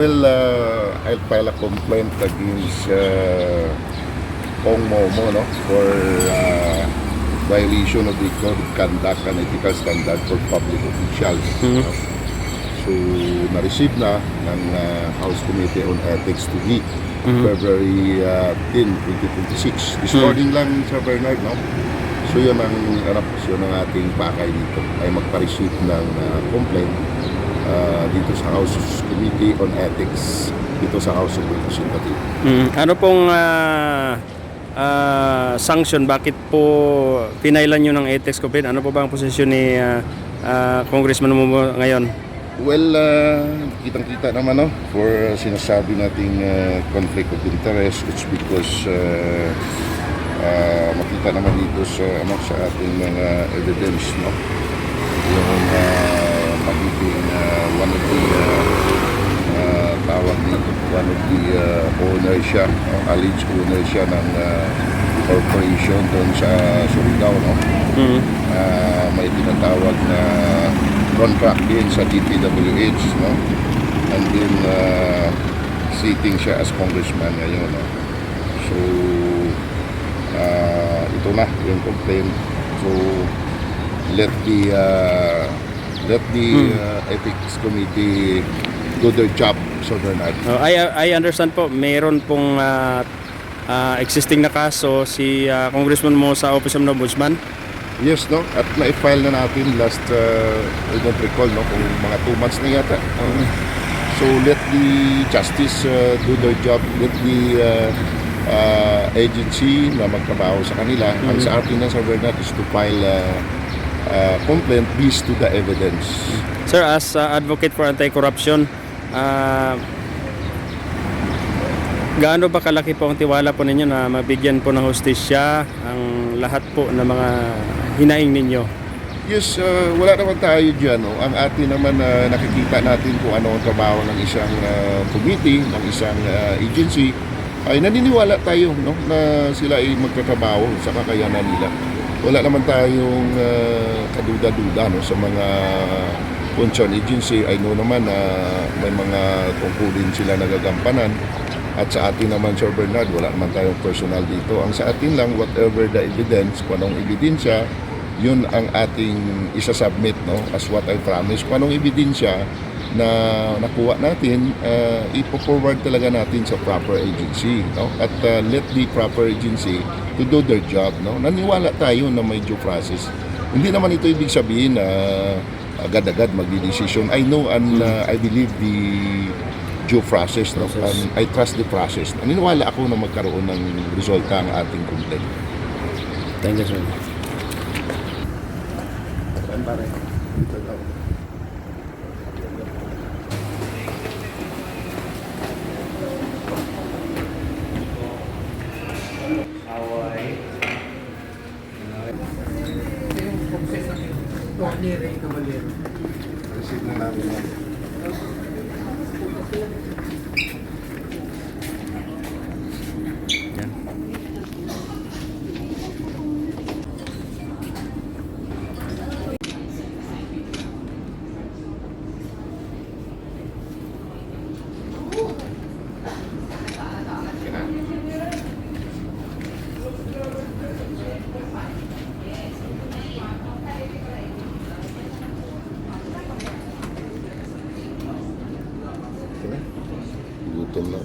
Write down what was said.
Well, I'll file a complaint against Kong Momo, no, for violation of the code of conduct and ethical standard for public officials. No? So, na-receive na ng House Committee on Ethics today, February 10, 2026. This morning lang sa Bernard, no? So, yun ang ating pakay dito ay magpa-receive ng complaint dito sa House Committee on Ethics dito sa House of Representatives. Ano pong sanction? Bakit po pinailan nyo ng ethics complaint? Ano po ba ang posisyon ni Congressman Momo ngayon? Well, kitang-kita naman, no, for sinasabi nating conflict of interest. It's because makita naman dito sa ating mga evidence, no, yung magiging one of the tawag dito, one of the owner siya, alleged owner siya ng corporation doon sa Surigao, no? May tinatawag na contract din sa DPWH, no? And then sitting siya as congressman ngayon, no? So ito na yung complaint. So let the Ethics Committee do their job, so Bernard. I understand po, mayroon pong existing na kaso si Congressman Mo sa Office of Ombudsman. Yes, no? At na-file na natin last, I don't recall, no? Kung mga 2 months na yata. So let the justice do their job. Let the agency na magtrabaho sa kanila. Ang sa atin na sa Bernard is to file complaint based to the evidence. Sir, as advocate for anti-corruption, gaano ba kalaki po ang tiwala po ninyo na mabigyan po ng hustisya ang lahat po ng mga hinaing ninyo? Yes, wala naman tayo dyan, no? Ang atin naman nakikita natin kung ano ang trabaho ng isang committee, ng isang agency, ay naniniwala tayo, no, na sila ay magtatrabaho sa kakayanan nila. Wala naman tayong kaduda-duda, no, sa mga concerned agency. I know naman na may mga tungkulin sila nagagampanan. At sa atin naman, Sir Bernard, wala naman tayong personal dito. Ang sa atin lang, whatever the evidence, kung anong ebidensya, yun ang ating isasubmit, no, as what I promised. Kung anong ebidensya na nakuha natin, ipo-forward talaga natin sa proper agency, no? At let the proper agency to do their job, no? Naniwala tayo na may due process. Hindi naman ito ibig sabihin na agad-agad magdi-decision. I know and I believe the due process, no? And I trust the process. Naniniwala ako na magkaroon ng resulta ang ating complaint. Thank you, sir. Saan pare? Dito daw. Receive na namin yan. Gutom na.